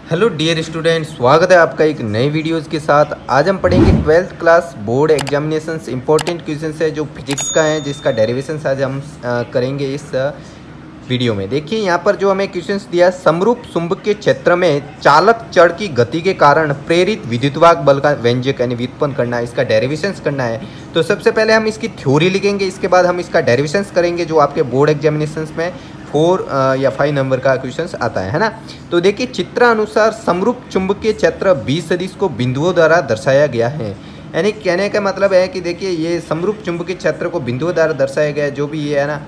Hello dear student, स्वागत है आपका एक नई वीडियोस के साथ। आज हम पढ़ेंगे 12th class board examinations important questions है जो फिजिक्स का है, जिसका डेरिवेशंस आज हम करेंगे इस वीडियो में। देखिए यहाँ पर जो हमें क्वेश्चंस दिया, समरूप चुंबकीय क्षेत्र में चालक चर की गति के कारण प्रेरित विद्युतवाहक बल का व्यंजक यानी व्युत्पन्न करना है, इसका डेरिवेशंस करना है। तो सबसे पहले हम इसकी थ्योरी लिखेंगे, इसके बाद हम इसका डेरिवेशंस करेंगे जो आपके बोर्ड एग्जामिनेशंस में 4 या 5 नंबर का क्वेश्चन आता है ना। तो देखिए चित्रानुसार समरूप चुंबकीय क्षेत्र B सदिश को बिंदुओं द्वारा दर्शाया गया है। यानी कहने का मतलब है कि देखिए ये समरूप चुंबकीय क्षेत्र को बिंदुओं द्वारा दर्शाया गया है, जो भी ये है ना,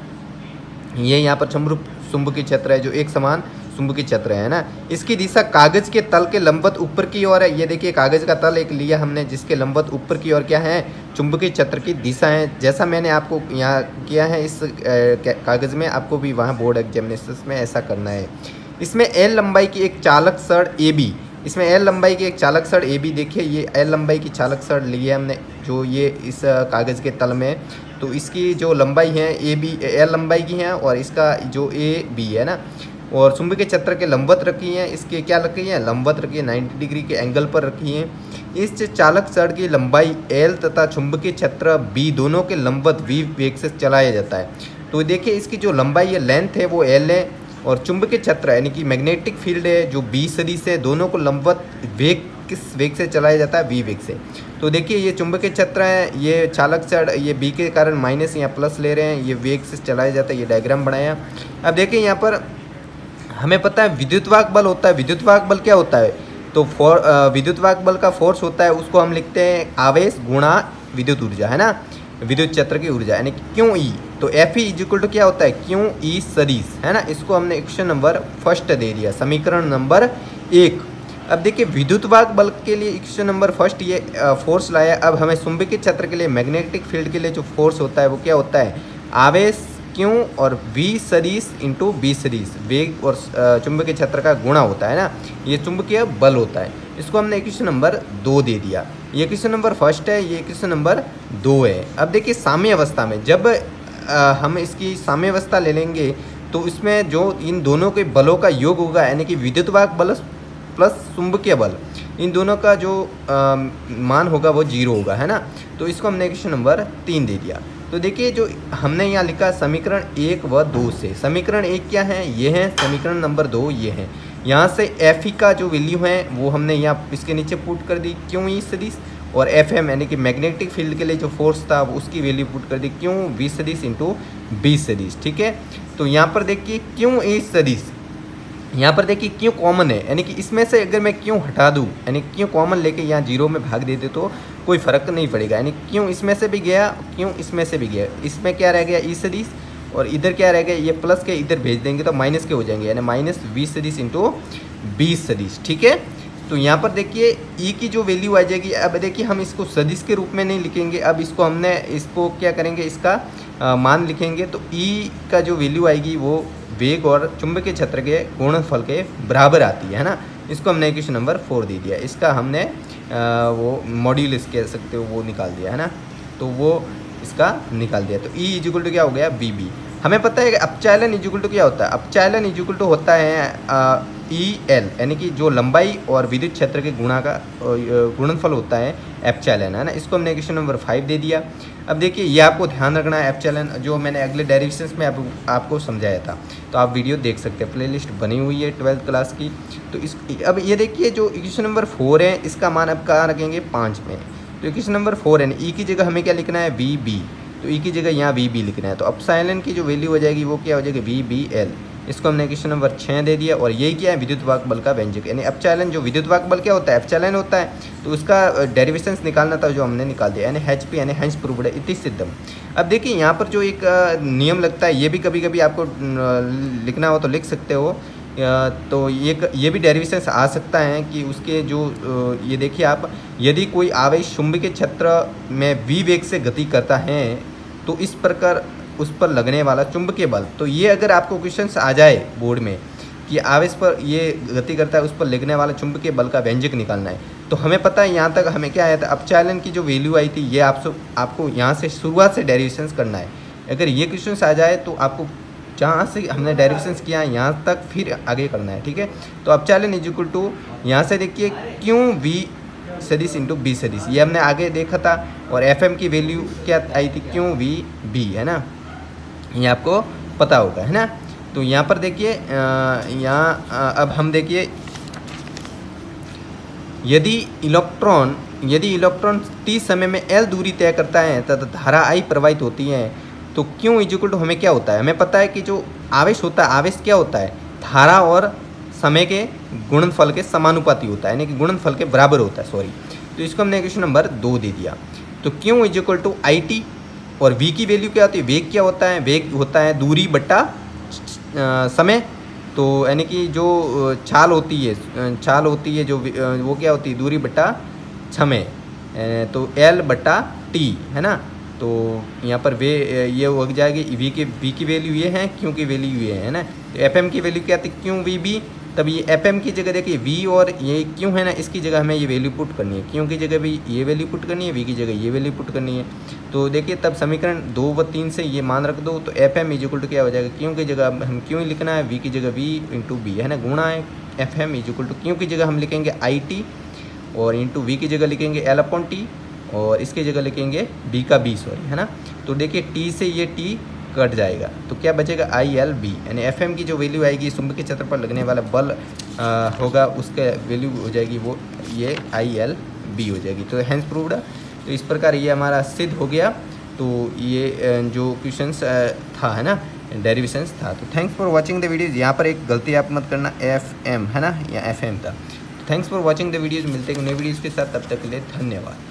ये यहाँ पर समरूप चुंबकीय क्षेत्र है जो एक समान चुंबकीय क्षेत्र है ना। इसकी दिशा कागज के तल के लंबवत ऊपर की ओर है। ये देखिए कागज का तल एक लिया हमने, जिसके लंबवत ऊपर की ओर क्या है, चुंबकीय क्षेत्र की दिशा है। जैसा मैंने आपको यहाँ किया है इस कागज में, आपको भी वहाँ बोर्ड एग्जामिनेशन में ऐसा करना है। इसमें एल लंबाई की एक चालक सड़ ए बी, इसमें एल लंबाई की एक चालक सड़ ए बी, देखिए ये एल लंबाई की चालक सड़ ली है हमने जो ये इस कागज़ के तल में। तो इसकी जो लंबाई है ए बी एल लंबाई की है और इसका जो ए बी है ना, और चुंबकीय क्षेत्र के लंबवत रखी हैं, इसके क्या रखी है, लंबवत रखी है, 90 डिग्री के एंगल पर रखी हैं। इस चालक सड़ की लंबाई एल तथा चुंबकीय क्षेत्र बी दोनों के लंबवत वी वेग से चलाया जाता है। तो देखिए इसकी जो लंबाई है, लेंथ है वो एल है, और चुंबकीय क्षेत्र यानी कि मैग्नेटिक फील्ड है जो बी सदिश है, दोनों को लंबवत वेग किस वेग से चलाया जाता है, वी वेग से। तो देखिए ये चुंबकीय क्षेत्र है, ये चालक सड़ ये बी के कारण माइनस यहाँ प्लस ले रहे हैं, ये वेग से चलाया जाता है, ये डायग्राम बनाया। अब देखिए यहाँ पर हमें पता है विद्युतवाहक बल होता है। विद्युतवाहक बल क्या होता है, तो विद्युतवाहक बल का फोर्स होता है, उसको हम लिखते हैं आवेश गुणा विद्युत ऊर्जा, है ना, विद्युत क्षेत्र की ऊर्जा यानी क्यू ई। तो एफ ई इक्वल टू क्या होता है, क्यू ई सदिश, है ना। इसको हमने इक्वेशन नंबर फर्स्ट दे दिया, समीकरण नंबर 1। अब देखिए विद्युतवाहक बल के लिए इक्वेशन नंबर फर्स्ट ये फोर्स लाया। अब हमें चुंबकीय क्षेत्र के लिए मैग्नेटिक फील्ड के लिए जो फोर्स होता है वो क्या होता है, आवेश क्यू और वी सदिश इंटू बी सदिश, वेग और चुंबकीय क्षेत्र का गुणा होता है ना, ये चुंबकीय बल होता है। इसको हमने इक्वेशन नंबर 2 दे दिया। ये इक्वेशन नंबर फर्स्ट है, ये इक्वेशन नंबर 2 है। अब देखिए साम्य अवस्था में जब हम इसकी साम्य अवस्था ले लेंगे तो इसमें जो इन दोनों के बलों का योग होगा, यानी कि विद्युतवाहक बल प्लस चुंबकीय बल, इन दोनों का जो मान होगा वो 0 होगा, है ना। तो इसको हमने इक्वेशन नंबर 3 दे दिया। तो देखिए जो हमने यहाँ लिखा समीकरण 1 व 2 से, समीकरण 1 क्या है, ये है, समीकरण नंबर 2 ये है। यहाँ से एफ ई का जो वैल्यू है वो हमने यहाँ इसके नीचे पुट कर दी, क्यों ई सदिश, और एफ एम यानी कि मैग्नेटिक फील्ड के लिए जो फोर्स था वो उसकी वैल्यू पुट कर दी, क्यों वी सदिश इंटू बी सदिश, ठीक है। तो यहाँ पर देखिए क्यों ई सदिश, यहाँ पर देखिए क्यों कॉमन है, यानी कि इसमें से अगर मैं क्यों हटा दूँ, यानी क्यों कॉमन लेके यहाँ 0 में भाग देते तो कोई फ़र्क नहीं पड़ेगा। यानी क्यों इसमें से भी गया, क्यों इसमें से भी गया, इसमें क्या रह गया, ई सदिश, और इधर क्या रह गया, ये प्लस के इधर भेज देंगे तो माइनस के हो जाएंगे, यानी माइनस वी सदिश इंटू बी सदिश, ठीक है। तो यहाँ पर देखिए ई की जो वैल्यू आ जाएगी। अब देखिए हम इसको सदिश के रूप में नहीं लिखेंगे, अब इसको हमने इसको क्या करेंगे, इसका मान लिखेंगे। तो ई का जो वैल्यू आएगी वो वेग और चुंबकीय क्षेत्र के गुणनफल के बराबर आती है ना। इसको हमने इक्वेशन नंबर 4 दे दिया। इसका हमने वो मॉड्यूलस कह सकते हो वो निकाल दिया, है ना। तो वो इसका निकाल दिया। तो ई इक्वल टू क्या हो गया, बी बी। हमें पता है कि अपचालन इक्वल टू क्या होता है, अपचालन इक्वल टू होता है ई एल, यानी कि जो लंबाई और विद्युत क्षेत्र के गुणा का गुणनफल होता है एप्सिलॉन, है ना। इसको हमने इक्वेशन नंबर 5 दे दिया। अब देखिए ये आपको ध्यान रखना है, एप्सिलॉन जो मैंने अगले डेरिवेशंस में आपको समझाया था, तो आप वीडियो देख सकते हैं, प्लेलिस्ट बनी हुई है 12th क्लास की। तो इस अब ये देखिए जो इक्वेशन नंबर 4 है इसका मान अब कहाँ रखेंगे, 5 में। तो इक्वेशन नंबर 4 है, ई की जगह हमें क्या लिखना है, वी बी। तो ई की जगह यहाँ वी बी लिखना है। तो एप्सिलॉन की जो वैल्यू हो जाएगी वो क्या हो जाएगी, वी बी एल। इसको हमने क्वेश्चन नंबर 6 दे दिया। और यही क्या है, विद्युतवाहक बल का व्यंजक, यानी एप्सिलॉन जो विद्युतवाहक बल क्या होता है, एप्सिलॉन होता है। तो उसका डेरिवेशंस निकालना था जो हमने निकाल दिया, यानी एच पी यानी हेंस प्रूव्ड इति सिद्धम। अब देखिए यहाँ पर जो एक नियम लगता है, ये भी कभी कभी आपको लिखना हो तो लिख सकते हो। तो ये भी डेरिवेशंस आ सकता है कि उसके जो ये देखिए आप, यदि कोई आवेश चुंबकीय क्षेत्र में वी वेग से गति करता है तो इस प्रकार उस पर लगने वाला चुंबकीय बल। तो ये अगर आपको क्वेश्चंस आ जाए बोर्ड में कि आवेश पर ये गति करता है, उस पर लगने वाला चुंबकीय बल का व्यंजक निकालना है, तो हमें पता है यहाँ तक हमें क्या आया था, अपचालन की जो वैल्यू आई थी ये आपको यहाँ से शुरुआत से डेरिवेशंस करना है। अगर ये क्वेश्चंस आ जाए तो आपको जहाँ से हमने डेरिवेशंस किया है यहाँ तक फिर आगे करना है, ठीक है। तो एप्सिलॉन इज इक्वल टू यहाँ से देखिए क्यों वी सदिश इंटू बी सदिश, ये हमने आगे देखा था। और एफ एम की वैल्यू क्या आई थी, क्यों वी बी, है ना, ये आपको पता होगा, है ना। तो यहाँ पर देखिए यहाँ अब हम देखिए यदि इलेक्ट्रॉन t समय में L दूरी तय करता है तथा धारा I प्रवाहित होती है तो Q इज इक्वल टू हमें क्या होता है, हमें पता है कि जो आवेश होता है, आवेश क्या होता है, धारा और समय के गुणनफल के समानुपाती होता है, यानी कि गुणनफल के बराबर होता है, सॉरी। तो इसको हमने क्वेश्चन नंबर 2 दे दिया। तो Q is equal to IT और V की वैल्यू क्या होती है, वेग क्या होता है, वेग होता है दूरी बट्टा समय। तो यानी कि जो छाल होती है जो वो क्या होती है, दूरी बट्टा समय, तो L बट्टा T, है ना। तो यहाँ पर ये हो जाएगी V की वैल्यू ये है, Q की वैल्यू ये है ना। तो FM की वैल्यू क्या थी, Q V B, तब ये FM की जगह देखिए V और ये Q है ना, इसकी जगह हमें ये वैल्यू पुट करनी है, Q की जगह भी ये वैल्यू पुट करनी है, V की जगह ये वैल्यू पुट करनी है। तो देखिए तब समीकरण 2 व 3 से ये मान रख दो, तो FM इज इक्वल टू क्या हो जाएगा, Q की जगह हम Q ही लिखना है, V की जगह V इंटू बी, है ना, गुणा है FM is equal to Q की जगह हम लिखेंगे IT और इंटू V की जगह लिखेंगे L अपॉन T और इसकी जगह लिखेंगे B का B, सॉरी, है ना। तो देखिए T से ये T कट जाएगा तो क्या बचेगा ILB, यानी FM की जो वैल्यू आएगी चुंबकीय क्षेत्र पर लगने वाला बल होगा उसका वैल्यू हो जाएगी वो ये ILB हो जाएगी। तो हैंस प्रूव्ड। तो इस प्रकार ये हमारा सिद्ध हो गया। तो ये जो क्वेश्चंस था, है ना, डेरिवेशंस था। तो thanks for watching the videos. यहाँ पर एक गलती आप मत करना, FM, है ना, या FM था। Thanks for watching the videos. मिलते हैं नए वीडियोज़ के साथ, तब तक के लिए धन्यवाद।